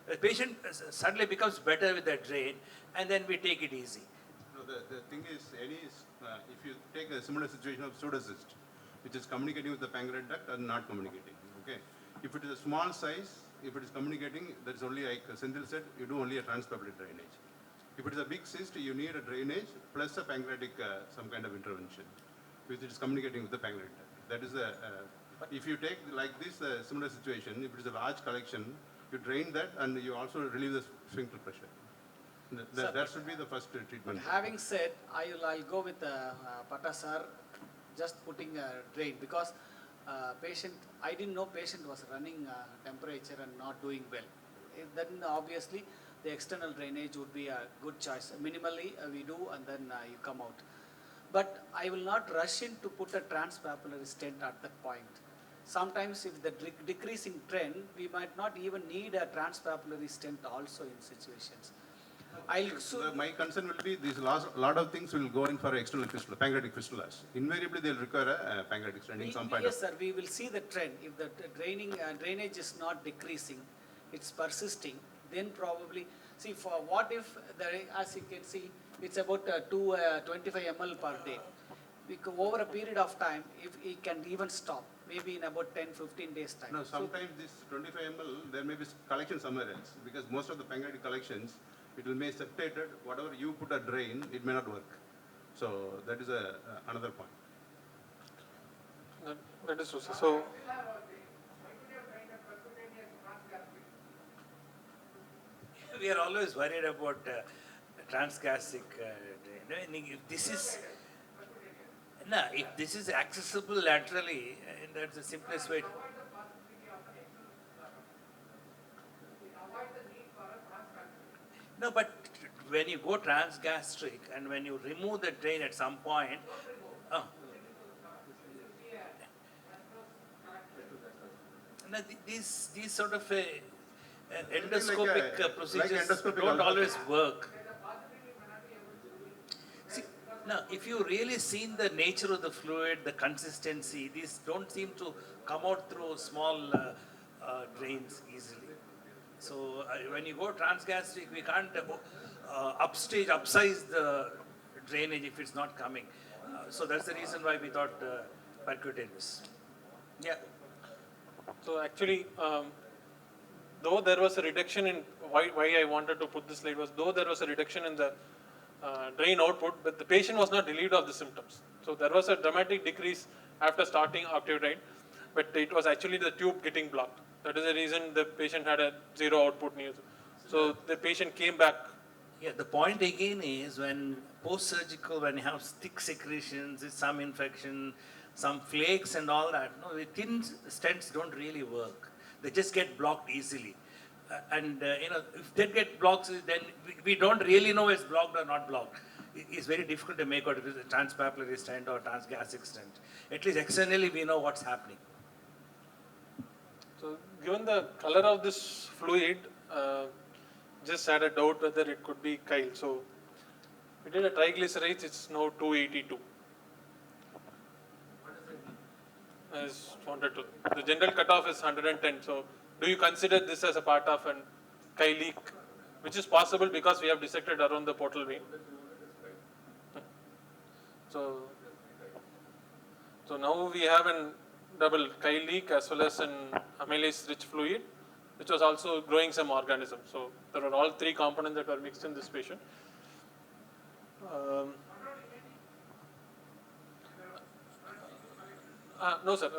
The patient suddenly becomes better with the drain, and then we take it easy. No, the thing is, if you take a similar situation of pseudocyst, which is communicating with the pancreatic duct and not communicating, okay? If it is a small size, if it is communicating, there is only, like Senthil said, you do only a transpapillary drainage. If it is a big cyst, you need a drainage plus a pancreatic, some kind of intervention, which is communicating with the pancreatic duct. That is if you take like this similar situation, if it is a large collection, you drain that and you also relieve the sphincter pressure. That should be the first treatment. Having said, I'll go with Patta sir, just putting a drain, because patient, I didn't know patient was running temperature and not doing well. Then obviously the external drainage would be a good choice. Minimally we do, and then you come out. But I will not rush in to put a transpapillary stent at that point. Sometimes if the decreasing trend, we might not even need a transpapillary stent also in situations. My concern will be these lot of things will go in for external fistula, pancreatic fistulas. Invariably, they will require a pancreatic stent in some point. Yes, sir. We will see the trend. If the drainage is not decreasing, it's persisting, then probably see for what if as you can see, it's about 25 ml per day. Over a period of time, if it can even stop, maybe in about 10-15 days time. No, sometimes this 25 ml, there may be collection somewhere else, because most of the pancreatic collections, it will be separated. Whatever you put a drain, it may not work. So that is another point. That is true. So we are always worried about transgastric drain. If this is accessible laterally, that's the simplest way. No, but when you go transgastric and when you remove the drain at some point, these sort of endoscopic procedures don't always work. See, now, if you really seen the nature of the fluid, the consistency, these don't seem to come out through small drains easily. So when you go transgastric, we can't upsize the drainage if it's not coming. So that's the reason why we thought percutaneous. Yeah. So actually, though there was a reduction in why I wanted to put this slide was, though there was a reduction in the drain output, but the patient was not relieved of the symptoms. So there was a dramatic decrease after starting octreotide, but it was actually the tube getting blocked. That is the reason the patient had a zero output news. So the patient came back. Yeah, the point again is when post-surgical, when you have thick secretions, some infection, some flakes and all that, no, the thin stents don't really work. They just get blocked easily. If they get blocked, then we don't really know it's blocked or not blocked. It's very difficult to make out if it's a transpapillary stent or transgastric stent. At least externally we know what's happening. So given the color of this fluid, just had a doubt whether it could be chyle. So we did a triglycerides, it's now 282. I just wanted to, the general cutoff is 110. So do you consider this as a part of an chyle leak, which is possible because we have dissected around the portal vein? So now we have a double chyle leak as well as an amylase rich fluid, which was also growing some organism. So there were all three components that were mixed in this patient. No, sir.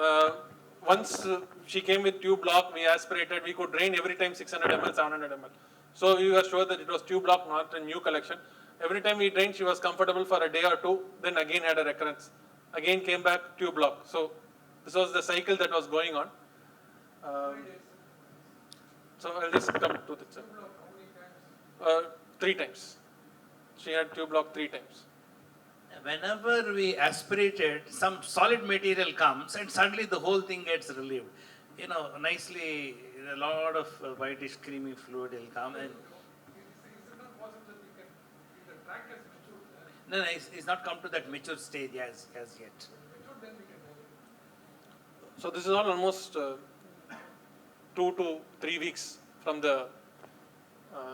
Once she came with tube block, we aspirated, we could drain every time 600 ml, 700 ml. So we were sure that it was tube block, not a new collection. Every time we drained, she was comfortable for a day or two, then again had a recurrence. Again came back, tube block. So this was the cycle that was going on. So I'll just come to this. 3 times. She had tube block 3 times. Whenever we aspirated, some solid material comes and suddenly the whole thing gets relieved. Nicely, a lot of whitish creamy fluid will come and... No, it's not come to that mature stage as yet. So this is all almost 2 to 3 weeks from the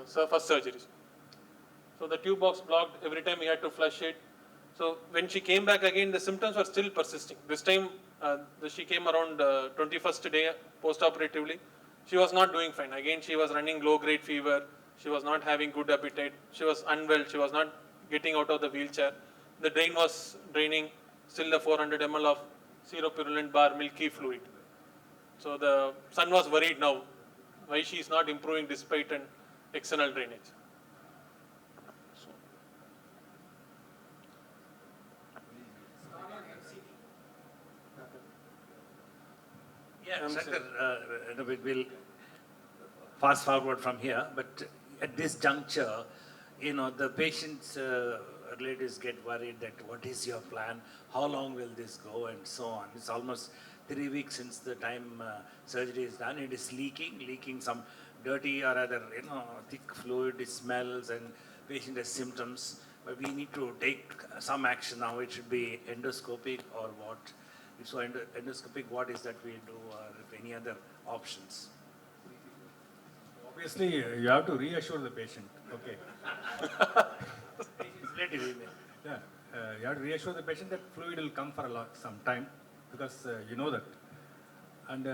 first surgery. So the tube box blocked, every time we had to flush it. So when she came back again, the symptoms were still persisting. This time she came around 21st day post-operatively. She was not doing fine. Again, she was running low-grade fever. She was not having good appetite. She was unwell. She was not getting out of the wheelchair. The drain was draining still the 400 ml of seropurulent bar milky fluid. So the son was worried now why she is not improving despite an external drainage. Yeah, Shankar, we'll fast forward from here, but at this juncture, the patient's relatives get worried that what is your plan, how long will this go, and so on. It's almost 3 weeks since the time surgery is done. It is leaking some dirty or other, thick fluid, it smells, and patient has symptoms. But we need to take some action now. It should be endoscopic or what? If so, endoscopic, what is that we do, or if any other options? Obviously, you have to reassure the patient. Okay. Yeah, you have to reassure the patient that fluid will come for some time, because you know that. And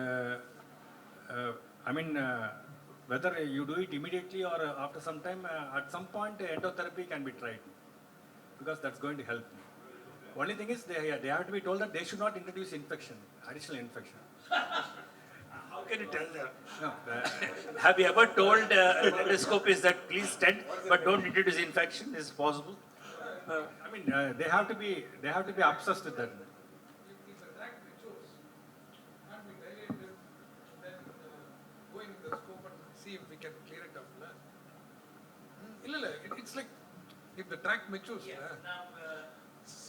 whether you do it immediately or after some time, at some point endotherapy can be tried, because that's going to help. Only thing is they have to be told that they should not introduce additional infection. How can you tell them? No, Have you ever told endoscopists that please stent, but don't introduce infection? Is it possible? They have to be obsessed with that. If the tract matures, can't we dilate it, then go in the scope and see if we can clear it up? It's like if the tract matures.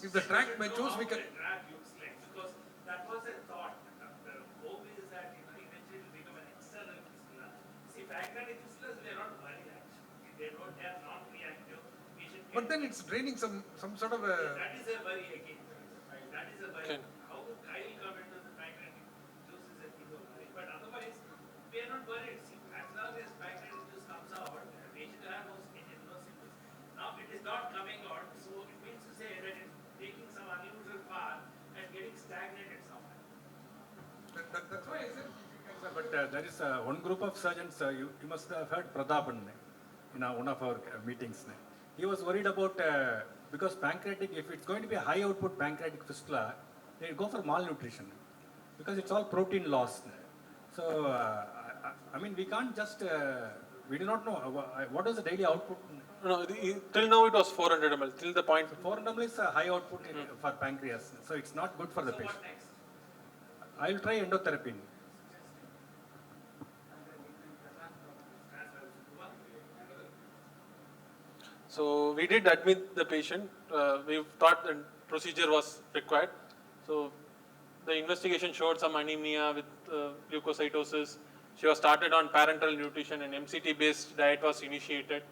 If the tract matures, we can. Because that was a thought. The hope is that eventually it will become an external fistula. See, pancreatic fistulas, they are not worried actually. They are not reactive. But then it's draining some sort of a. That is a worry again. That is a worry. How would chyle come into the pancreatic juice is a thing of worry. But otherwise, we are not worried. See, as long as pancreatic juice comes out, the patient will have no symptoms. Now it is not coming out, so it means to say that it's taking some unusual path and getting stagnated somewhere. That's why I said. But there is one group of surgeons, you must have heard Prathapan in one of our meetings. He was worried about, because pancreatic, if it's going to be a high output pancreatic fistula, they go for malnutrition because it's all protein loss. So, I mean, we can't just, we do not know what is the daily output. No, till now it was 400 ml, till the point. 400 ml is a high output for pancreas, so it's not good for the patient. I will try endotherapy. So we did admit the patient. We thought the procedure was required. So the investigation showed some anemia with leukocytosis. She was started on parenteral nutrition and MCT-based diet was initiated.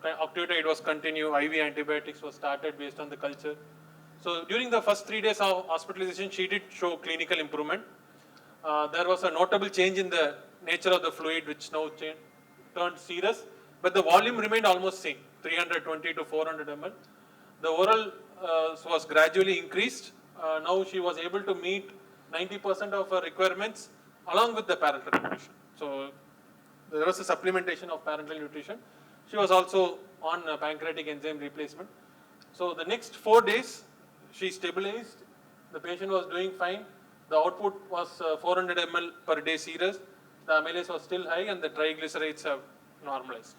Octreotide was continued. IV antibiotics was started based on the culture. So during the first 3 days of hospitalization, she did show clinical improvement. There was a notable change in the nature of the fluid, which now turned serous, but the volume remained almost same, 320 to 400 ml. The oral was gradually increased. Now she was able to meet 90% of her requirements along with the parenteral nutrition. So there was a supplementation of parenteral nutrition. She was also on pancreatic enzyme replacement. So the next 4 days, she stabilized. The patient was doing fine. The output was 400 ml per day serous. The amylase was still high and the triglycerides have normalized.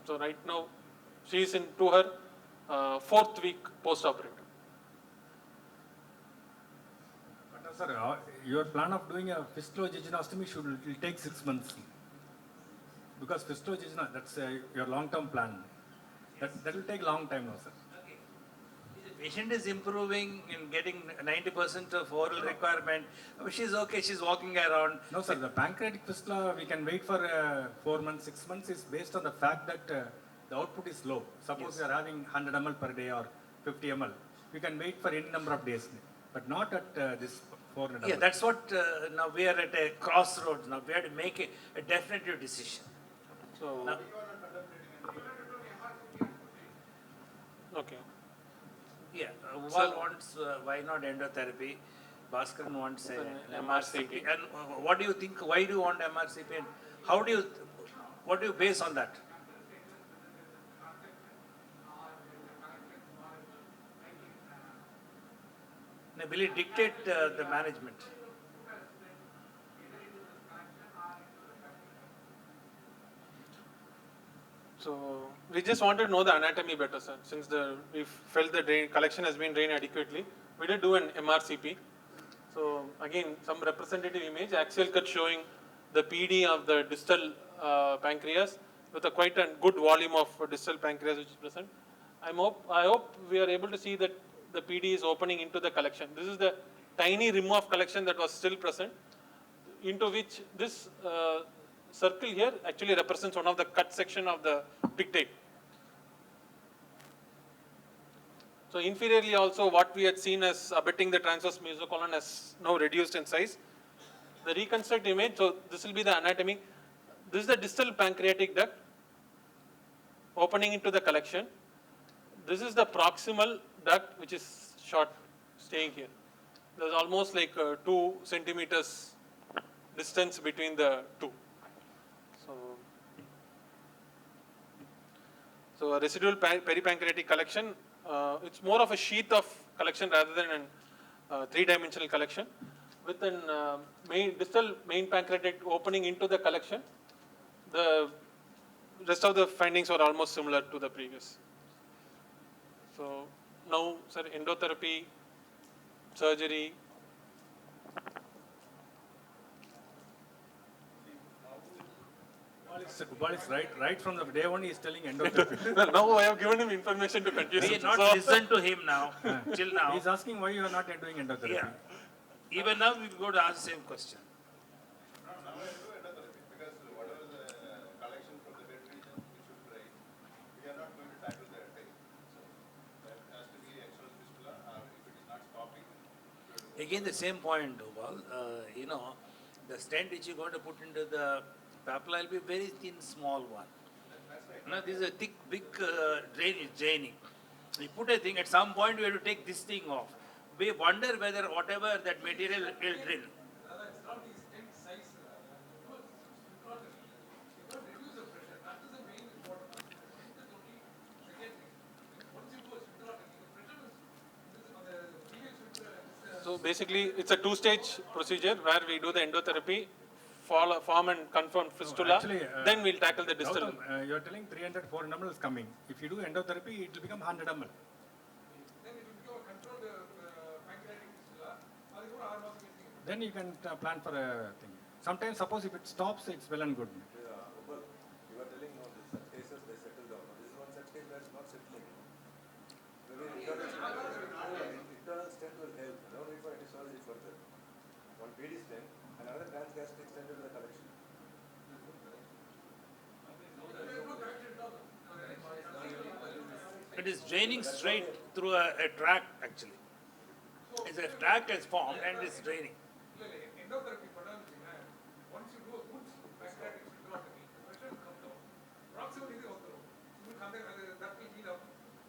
So right now, she is into her 4th week post-operative. But sir, your plan of doing a fistulojejunectomy will take 6 months. Because fistulojejunectomy, that's your long-term plan. That will take a long time now, sir. The patient is improving in getting 90% of oral requirement. She's okay, she's walking around. No, sir, the pancreatic fistula, we can wait for 4 months, 6 months is based on the fact that the output is low. Suppose we are having 100 ml per day or 50 ml. We can wait for any number of days, but not at this 400 ml. Yeah, that's what, now we are at a crossroads. Now we have to make a definitive decision. So, Now, okay. yeah, Ubal wants, why not endotherapy? Bhaskaran wants MRCP. And what do you think, why do you want MRCP and what do you base on that? Will it dictate the management? So we just wanted to know the anatomy better, sir. Since we felt the collection has been drained adequately, we did do an MRCP. So again, some representative image, axial cut showing the PD of the distal pancreas with a quite a good volume of distal pancreas which is present. I hope we are able to see that the PD is opening into the collection. This is the tiny rim of collection that was still present, into which this circle here actually represents one of the cut section of the pigtail. So inferiorly also what we had seen as abetting the transverse mesocolon has now reduced in size. The reconstruct image, so this will be the anatomy. This is the distal pancreatic duct opening into the collection. This is the proximal duct which is short, staying here. There's almost like 2 centimeters distance between the two. So a residual peripancreatic collection, it's more of a sheath of collection rather than a 3-dimensional collection with an distal main pancreatic opening into the collection. The rest of the findings were almost similar to the previous. So now, sir, endotherapy, surgery. Ubal is right from the day one he is telling endotherapy. Now I have given him information to confuse We him. have not listened to him now, till now. He is asking why you are not doing endotherapy. Yeah. Even now we go to ask the same question. Now we do endotherapy because whatever the collection from the dead region which should drain, we are not going to tackle the tail. So that has to be external fistula if it is not stopping. Again, the same point, Ubal. The stent which you're going to put into the papilla will be very thin, small one. Now, this is a thick, big draining. You put a thing, at some point we have to take this thing off. We wonder whether whatever that material will drain. So basically, it's a two-stage procedure where we do the endotherapy, form and confirm fistula, actually, then we'll tackle the distal. Gautham, you're telling 300, 400 ml is coming. If you do endotherapy, it will become 100 ml. Then it will become a controlled pancreatic fistula. அது கூட 6 மாசம் கேட்டீங்க. Then you can plan for a thing. Sometimes, suppose if it stops, it's well and good. Ubal, you are telling no, such cases they settle down. This is one such case where it's not settling. Maybe internal stent will help. No need for any surgery further. One PD stent and another transgastric stent into the collection. It is draining straight through a tract actually. It's a tract is formed and it's draining. Endotherapy பண்ணாங்கன்னா once you do a good pancreatic hysterectomy, the pressure will come down. Proximal இது வந்துரும். உங்களுக்கு that will heal up.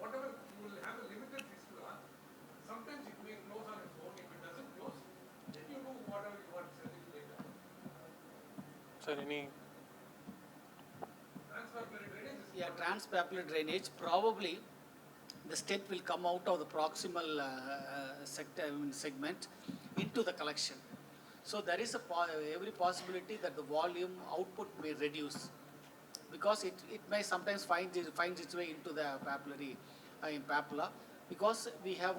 Whatever you will have a limited fistula. Sometimes it may close on its own. If it doesn't close, then you do whatever you want surgery later. Sir, any Transpapillary drainage is Yeah, transpapillary drainage, probably the stent will come out of the proximal segment into the collection. So there is every possibility that the volume output may reduce because it may sometimes finds its way into the papillary papilla because we have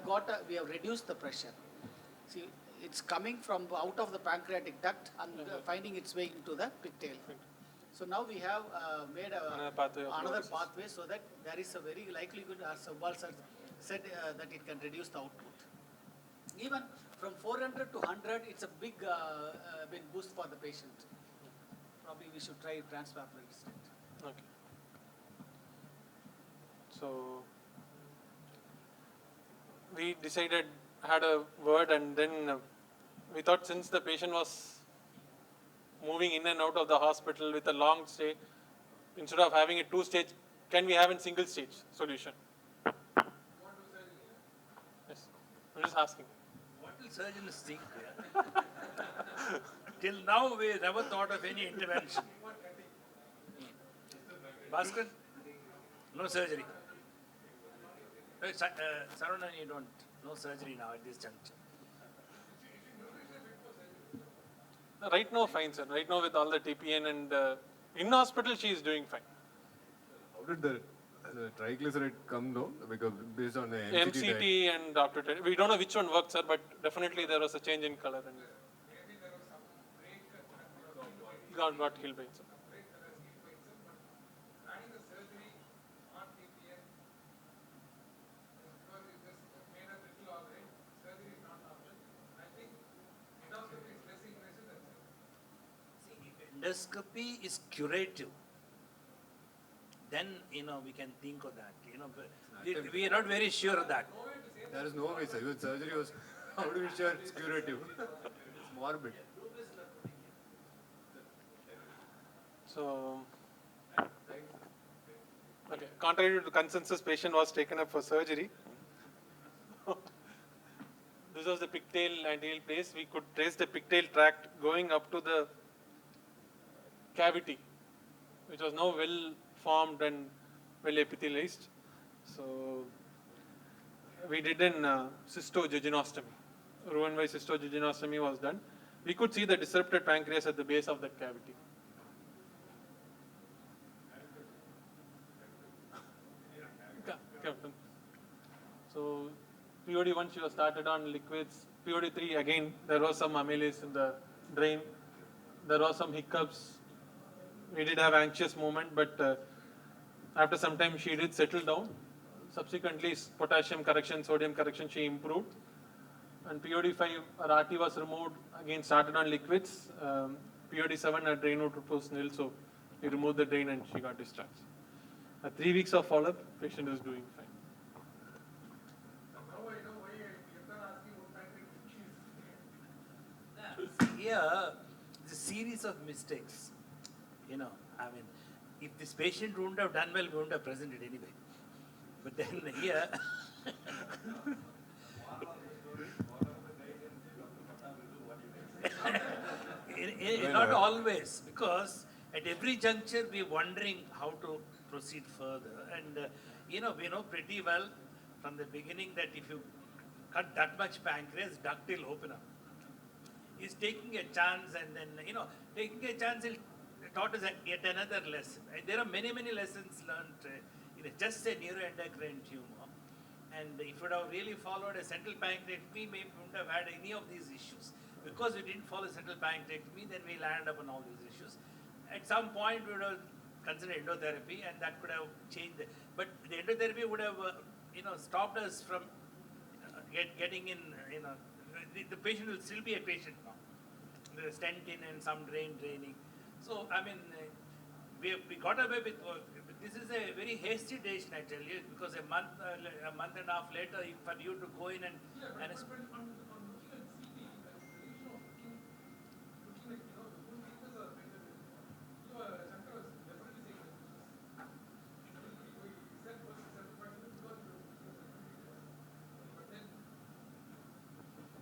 reduced the pressure. See, it's coming from out of the pancreatic duct and finding its way into the pigtail. So now we have made another pathway so that there is a very likelihood, as Ubal sir said, that it can reduce the output. Even from 400 to 100, it's a big boost for the patient. Probably we should try transpapillary stent. okay. So we decided, had a word, and then we thought since the patient was moving in and out of the hospital with a long stay, instead of having a two-stage, can we have a single-stage solution? Yes, I'm just asking. What will surgeons think? Till now we never thought of any intervention. Bhaskar? No surgery. Sarunan, you don't. No surgery now at this juncture. Right now, fine, sir. Right now, with all the TPN and in hospital, she is doing fine. How did the triglyceride come down? Because based on the MCT and Dr. We don't know which one worked, sir, but definitely there was a change in color and got healed by itself. planning the surgery on TPN because it just made a little organ. Surgery is not option. I think endoscopy is less invasive than surgery. See, if endoscopy is curative, then we can think of that. We are not very sure of that. There is no way, sir. Even surgery was, how do we share it's curative? It's morbid. So, okay, contrary to consensus, patient was taken up for surgery. This was the pigtail anterior place. We could trace the pigtail tract going up to the cavity, which was now well formed and well epithelialized. So, we did an cystogeginostomy. Roux-en-Y cystogeginostomy was done. We could see the disrupted pancreas at the base of that cavity. So, POD 1 she was started on liquids. POD 3 again there was some amylase in the drain. There was some hiccups. We did have anxious moment, but after some time she did settle down. Subsequently, potassium correction, sodium correction, she improved. And POD 5, her RT was removed. Again, started on liquids. POD 7, her drain output was nil, so we removed the drain and she got discharged. 3 weeks of follow-up, patient is doing fine. Now I know why you're asking what pancreatic is. Here, it's a series of mistakes. If this patient wouldn't have done well, we wouldn't have presented anyway. But then here, not always, because at every juncture we're wondering how to proceed further. And we know pretty well from the beginning that if you cut that much pancreas, duct will open up. He's taking a chance, and then, taking a chance, he'll taught us yet another lesson. There are many, many lessons learned in just a neuroendocrine tumor. And if you would have really followed a central pancreatectomy, we wouldn't have had any of these issues. Because we didn't follow central pancreatectomy, then we landed up on all these issues. At some point, we would have considered endotherapy, and that could have changed. But the endotherapy would have, stopped us from getting in, the patient will still be a patient now. The stent in and some draining. So, I mean, we got away with, this is a very hasty decision, I tell you, because a month and a half later, for you to go in and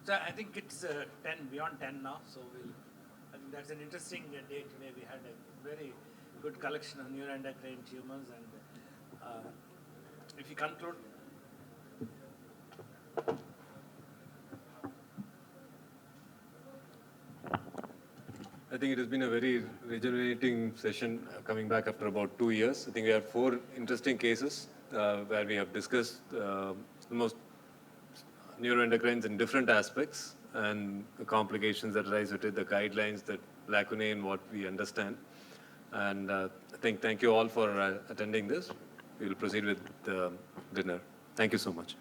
so I think it's 10, beyond 10 now, so I think that's an interesting date where we had a very good collection of neuroendocrine tumors, and if you conclude. I think it has been a very regenerating session coming back after about 2 years. I think we have 4 interesting cases where we have discussed almost neuroendocrines in different aspects and the complications that arise with it, the guidelines, the lacunae in what we understand. And I think thank you all for attending this. We will proceed with the dinner. Thank you so much.